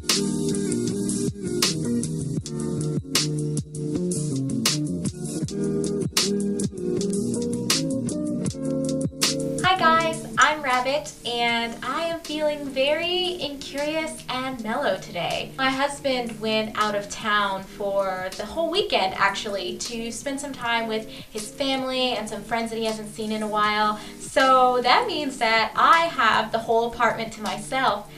Hi guys, I'm Rabbit and I am feeling very incurious and mellow today. My husband went out of town for the whole weekend actually to spend some time with his family and some friends that he hasn't seen in a while. So that means that I have the whole apartment to myself.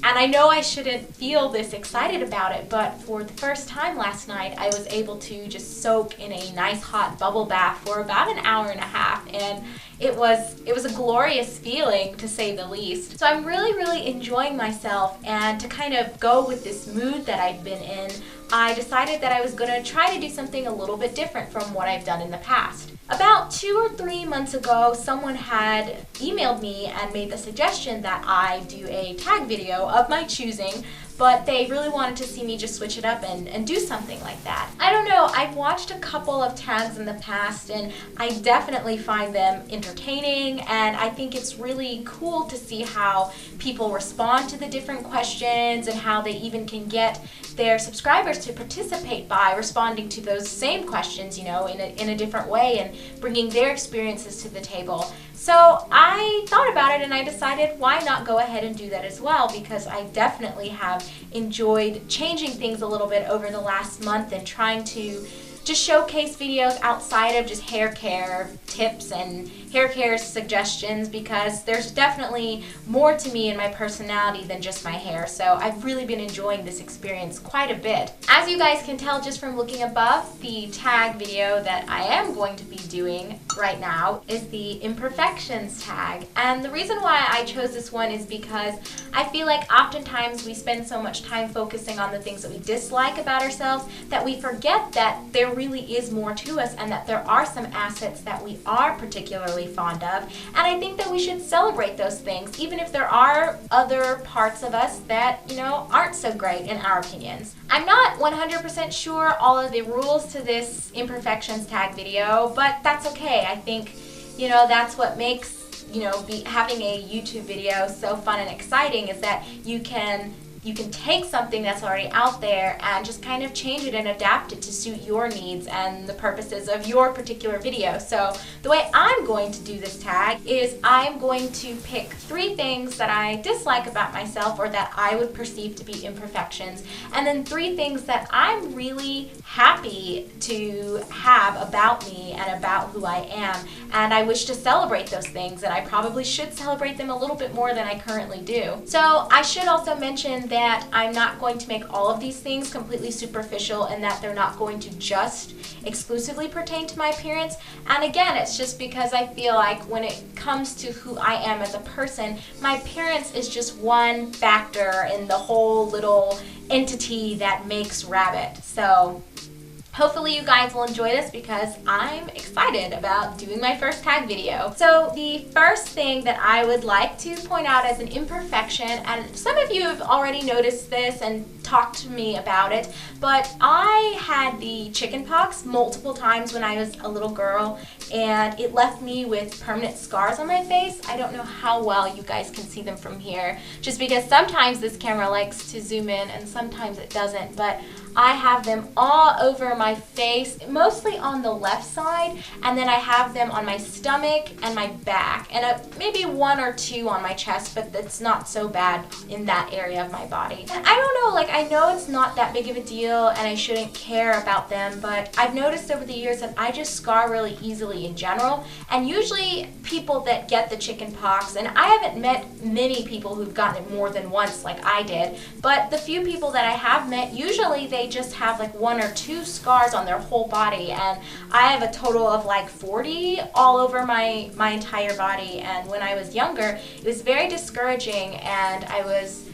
And I know I shouldn't feel this excited about it, but for the first time last night, I was able to just soak in a nice hot bubble bath for about an hour and a half, and it was a glorious feeling to say the least. So I'm really enjoying myself, and to kind of go with this mood that I've been in, I decided that I was going to try to do something a little bit different from what I've done in the past. About 2 or 3 months ago, someone had emailed me and made the suggestion that I do a tag video of my choosing, but they really wanted to see me just switch it up and do something like that. I don't know, I've watched a couple of tags in the past and I definitely find them entertaining, and I think it's really cool to see how people respond to the different questions and how they even can get their subscribers to participate by responding to those same questions, you know, in a different way and bringing their experiences to the table. So I thought about it and I decided why not go ahead and do that as well, because I definitely have enjoyed changing things a little bit over the last month and trying to just showcase videos outside of just hair care tips and hair care suggestions, because there's definitely more to me and my personality than just my hair. So I've really been enjoying this experience quite a bit. As you guys can tell just from looking above, the tag video that I am going to be doing right now is the Imperfections tag. And the reason why I chose this one is because I feel like oftentimes we spend so much time focusing on the things that we dislike about ourselves that we forget that there really is more to us and that there are some assets that we are particularly fond of. And I think that we should celebrate those things, even if there are other parts of us that, you know, aren't so great in our opinions. I'm not 100% sure all of the rules to this Imperfections tag video, but that's okay. I think, you know, that's what makes, you know, having a YouTube video so fun and exciting, is that you can take something that's already out there and just kind of change it and adapt it to suit your needs and the purposes of your particular video. So the way I'm going to do this tag is I'm going to pick 3 things that I dislike about myself or that I would perceive to be imperfections, and then 3 things that I'm really happy to have about me and about who I am, and I wish to celebrate those things, and I probably should celebrate them a little bit more than I currently do. So I should also mention that I'm not going to make all of these things completely superficial and that they're not going to just exclusively pertain to my appearance. And again, it's just because I feel like when it comes to who I am as a person, my appearance is just one factor in the whole little entity that makes Rabbit. So hopefully you guys will enjoy this because I'm excited about doing my first tag video. So the first thing that I would like to point out as an imperfection, and some of you have already noticed this and talked to me about it, but I had the chicken pox multiple times when I was a little girl, and it left me with permanent scars on my face. I don't know how well you guys can see them from here, just because sometimes this camera likes to zoom in and sometimes it doesn't, but I have them all over my face, mostly on the left side, and then I have them on my stomach and my back, and maybe 1 or 2 on my chest, but that's not so bad in that area of my body. And I don't know, like, I know it's not that big of a deal and I shouldn't care about them, but I've noticed over the years that I just scar really easily in general, and usually people that get the chicken pox, and I haven't met many people who've gotten it more than once like I did, but the few people that I have met, usually they just have like 1 or 2 scars on their whole body, and I have a total of like 40 all over my entire body. And when I was younger, it was very discouraging and I was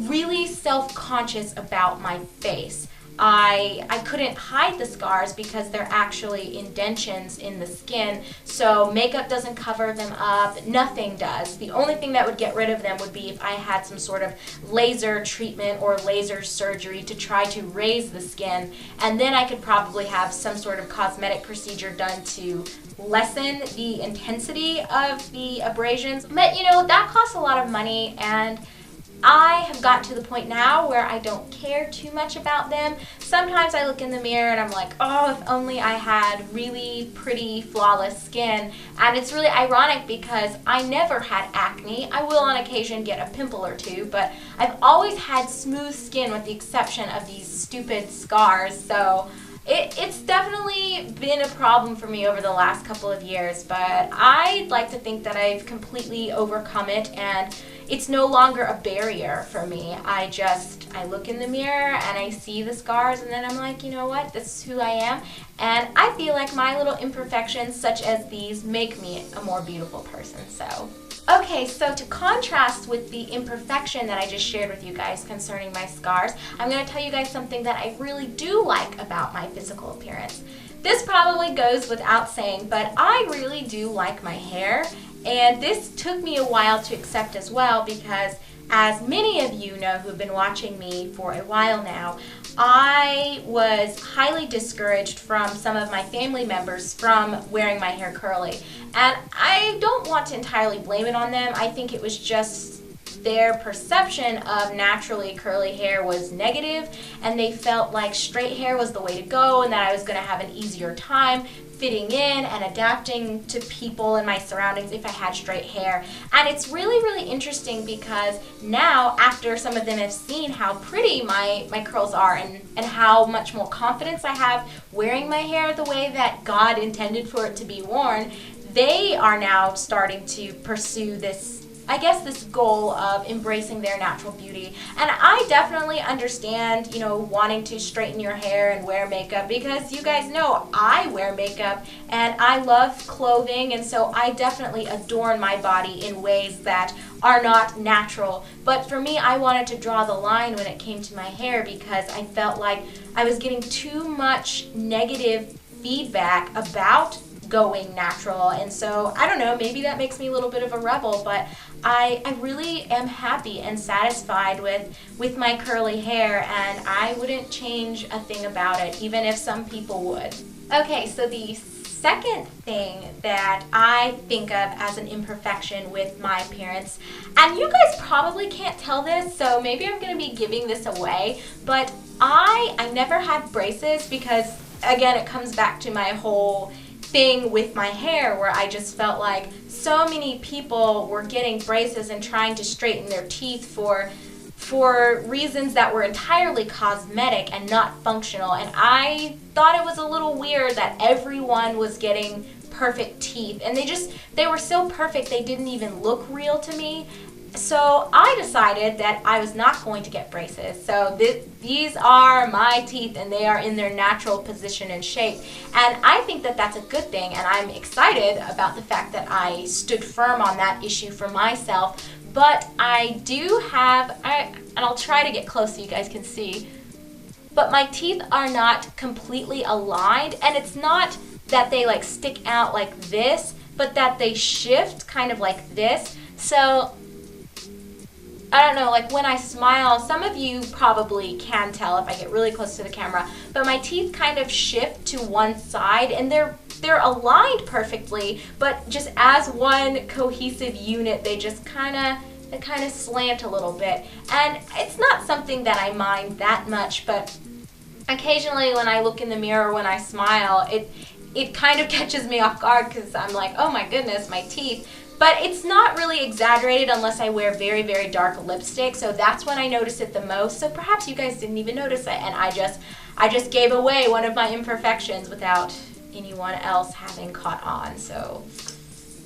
really self-conscious about my face. I couldn't hide the scars because they're actually indentions in the skin, so makeup doesn't cover them up, nothing does. The only thing that would get rid of them would be if I had some sort of laser treatment or laser surgery to try to raise the skin, and then I could probably have some sort of cosmetic procedure done to lessen the intensity of the abrasions. But you know, that costs a lot of money, and I have gotten to the point now where I don't care too much about them. Sometimes I look in the mirror and I'm like, oh, if only I had really pretty, flawless skin. And it's really ironic because I never had acne. I will on occasion get a pimple or two, but I've always had smooth skin with the exception of these stupid scars. So it's definitely been a problem for me over the last couple of years, but I'd like to think that I've completely overcome it and it's no longer a barrier for me. I look in the mirror and I see the scars and then I'm like, you know what, this is who I am. And I feel like my little imperfections such as these make me a more beautiful person. So okay, so to contrast with the imperfection that I just shared with you guys concerning my scars, I'm going to tell you guys something that I really do like about my physical appearance. This probably goes without saying, but I really do like my hair, and this took me a while to accept as well because, as many of you know who've been watching me for a while now, I was highly discouraged from some of my family members from wearing my hair curly. And I don't want to entirely blame it on them. I think it was just their perception of naturally curly hair was negative, and they felt like straight hair was the way to go and that I was going to have an easier time fitting in and adapting to people and my surroundings if I had straight hair. And it's really, really interesting because now, after some of them have seen how pretty my curls are and how much more confidence I have wearing my hair the way that God intended for it to be worn, they are now starting to pursue this goal of embracing their natural beauty. And I definitely understand, wanting to straighten your hair and wear makeup because you guys know I wear makeup and I love clothing, and so I definitely adorn my body in ways that are not natural. But for me, I wanted to draw the line when it came to my hair because I felt like I was getting too much negative feedback about going natural, and so I don't know, maybe that makes me a little bit of a rebel, but I really am happy and satisfied with my curly hair, and I wouldn't change a thing about it, even if some people would. Okay, so the second thing that I think of as an imperfection with my appearance, and you guys probably can't tell this, so maybe I'm going to be giving this away, but I never had braces because, again, it comes back to my whole thing with my hair where I just felt like so many people were getting braces and trying to straighten their teeth for reasons that were entirely cosmetic and not functional, and I thought it was a little weird that everyone was getting perfect teeth, and they were so perfect they didn't even look real to me. So I decided that I was not going to get braces. So these are my teeth and they are in their natural position and shape. And I think that that's a good thing, and I'm excited about the fact that I stood firm on that issue for myself. But I do have, and I'll try to get close so you guys can see, but my teeth are not completely aligned, and it's not that they like stick out like this, but that they shift kind of like this. So I don't know, like when I smile, some of you probably can tell if I get really close to the camera, but my teeth kind of shift to one side, and they're aligned perfectly, but just as one cohesive unit, they just kind of slant a little bit. And it's not something that I mind that much, but occasionally when I look in the mirror when I smile, it kind of catches me off guard because I'm like, oh my goodness, my teeth. But it's not really exaggerated unless I wear very, very dark lipstick, so that's when I notice it the most. So perhaps you guys didn't even notice it, and I just gave away one of my imperfections without anyone else having caught on. So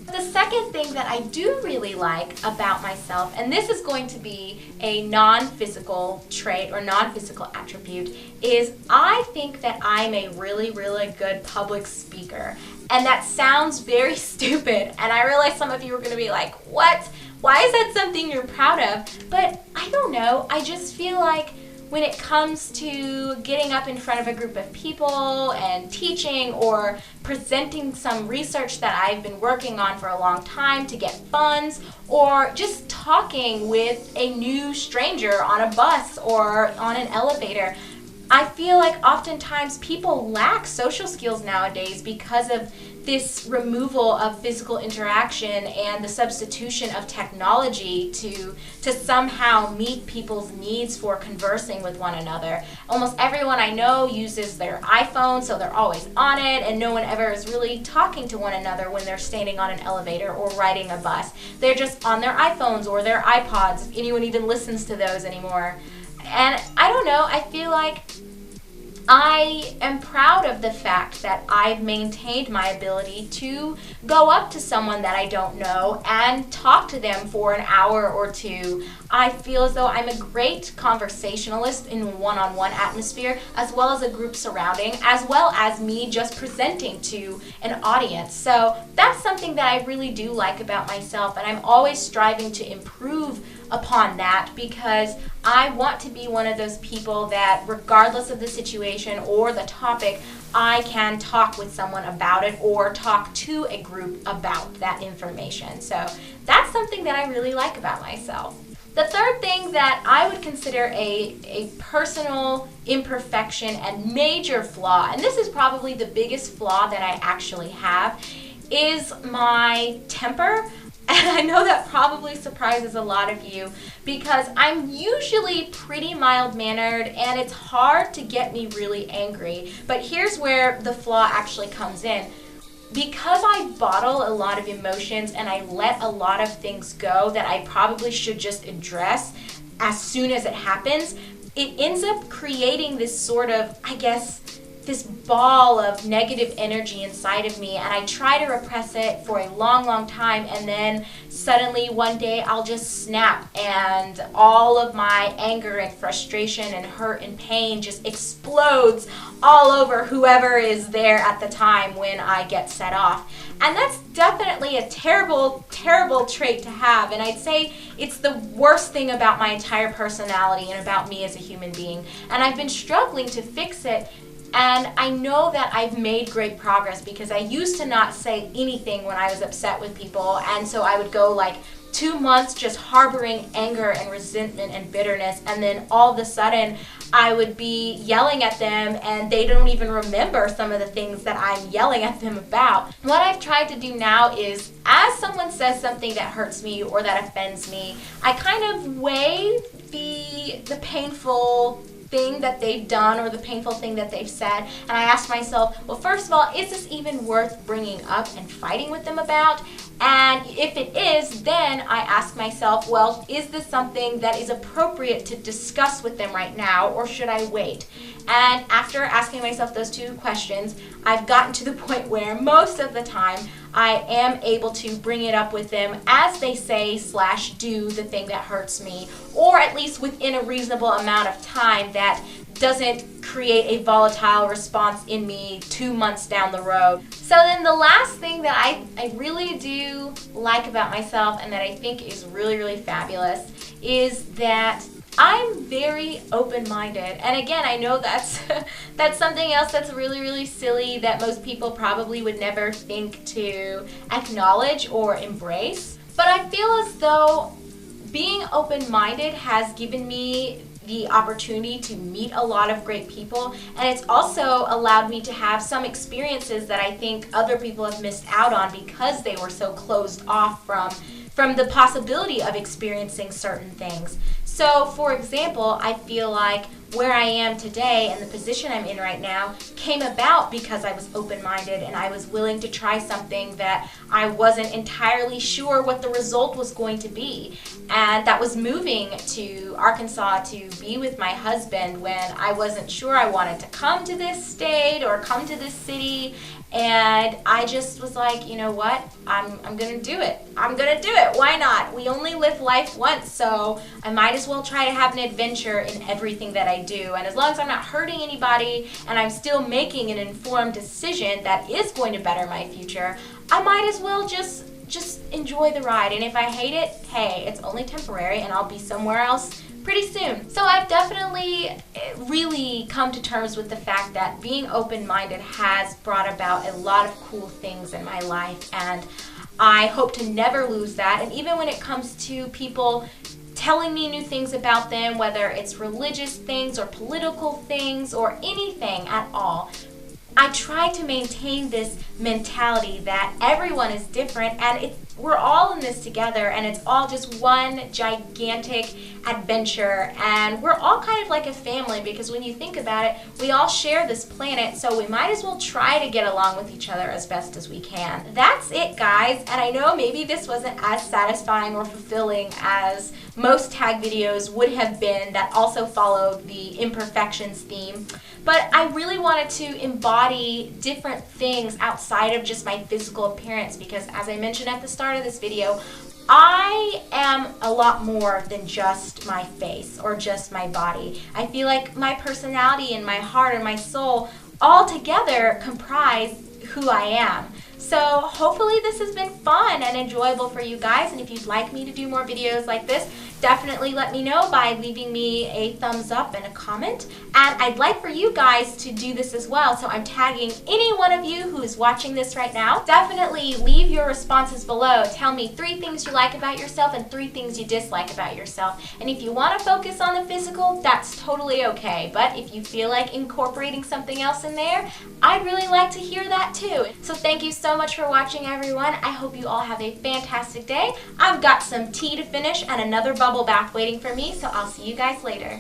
the second thing that I do really like about myself, and this is going to be a non-physical trait or non-physical attribute, is I think that I'm a really, really good public speaker. And that sounds very stupid, and I realize some of you are going to be like, what? Why is that something you're proud of? But I don't know, I just feel like when it comes to getting up in front of a group of people and teaching or presenting some research that I've been working on for a long time to get funds, or just talking with a new stranger on a bus or on an elevator, I feel like oftentimes people lack social skills nowadays because of this removal of physical interaction and the substitution of technology to somehow meet people's needs for conversing with one another. Almost everyone I know uses their iPhone, so they're always on it, and no one ever is really talking to one another when they're standing on an elevator or riding a bus. They're just on their iPhones or their iPods, if anyone even listens to those anymore. And I don't know, I feel like I am proud of the fact that I've maintained my ability to go up to someone that I don't know and talk to them for an hour or two. I feel as though I'm a great conversationalist in a one-on-one atmosphere, as well as a group surrounding, as well as me just presenting to an audience. So that's something that I really do like about myself, and I'm always striving to improve upon that, because I want to be one of those people that, regardless of the situation or the topic, I can talk with someone about it or talk to a group about that information. So that's something that I really like about myself. The third thing that I would consider a personal imperfection and major flaw, and this is probably the biggest flaw that I actually have, is my temper. And I know that probably surprises a lot of you, because I'm usually pretty mild-mannered and it's hard to get me really angry. But here's where the flaw actually comes in. Because I bottle a lot of emotions and I let a lot of things go that I probably should just address as soon as it happens, it ends up creating this sort of, I guess, this ball of negative energy inside of me, and I try to repress it for a long time, and then suddenly one day I'll just snap, and all of my anger and frustration and hurt and pain just explodes all over whoever is there at the time when I get set off. And that's definitely a terrible trait to have, and I'd say it's the worst thing about my entire personality and about me as a human being. And I've been struggling to fix it. And I know that I've made great progress, because I used to not say anything when I was upset with people, and so I would go like 2 months just harboring anger and resentment and bitterness, and then all of a sudden I would be yelling at them and they don't even remember some of the things that I'm yelling at them about. What I've tried to do now is, as someone says something that hurts me or that offends me, I kind of weigh the painful thing that they've done or the painful thing that they've said, and I ask myself, well, first of all, is this even worth bringing up and fighting with them about? And if it is, then I ask myself, well, is this something that is appropriate to discuss with them right now, or should I wait? And after asking myself those two questions, I've gotten to the point where most of the time I am able to bring it up with them as they say / do the thing that hurts me, or at least within a reasonable amount of time that doesn't create a volatile response in me 2 months down the road. So then the last thing that I really do like about myself, and that I think is really fabulous, is that I'm very open-minded. And again, I know that's something else that's really silly that most people probably would never think to acknowledge or embrace. But I feel as though being open-minded has given me the opportunity to meet a lot of great people, and it's also allowed me to have some experiences that I think other people have missed out on because they were so closed off from the possibility of experiencing certain things. So, for example, I feel like where I am today and the position I'm in right now came about because I was open-minded and I was willing to try something that I wasn't entirely sure what the result was going to be. And that was moving to Arkansas to be with my husband when I wasn't sure I wanted to come to this state or come to this city. And I just was like, you know what, I'm gonna do it. I'm gonna do it. Why not? We only live life once, so I might as well try to have an adventure in everything that I do. And as long as I'm not hurting anybody and I'm still making an informed decision that is going to better my future, I might as well just enjoy the ride. And if I hate it, hey, it's only temporary and I'll be somewhere else pretty soon. So I've definitely really come to terms with the fact that being open-minded has brought about a lot of cool things in my life, and I hope to never lose that. And even when it comes to people telling me new things about them, whether it's religious things or political things or anything at all, I try to maintain this mentality that everyone is different and we're all in this together, and it's all just one gigantic adventure, and we're all kind of like a family, because when you think about it, we all share this planet, so we might as well try to get along with each other as best as we can. That's it, guys, and I know maybe this wasn't as satisfying or fulfilling as most tag videos would have been that also followed the Imperfections theme, but I really wanted to embody different things outside of just my physical appearance, because as I mentioned at the start of this video, I am a lot more than just my face or just my body. I feel like my personality and my heart and my soul all together comprise who I am. So hopefully this has been fun and enjoyable for you guys, and if you'd like me to do more videos like this, definitely let me know by leaving me a thumbs up and a comment. And I'd like for you guys to do this as well, so I'm tagging any one of you who is watching this right now. Definitely leave your responses below. Tell me 3 things you like about yourself and 3 things you dislike about yourself. And if you want to focus on the physical, that's totally okay. But if you feel like incorporating something else in there, I'd really like to hear that too. So thank you so much for watching, everyone. I hope you all have a fantastic day. I've got some tea to finish and another bubble bath waiting for me, so I'll see you guys later.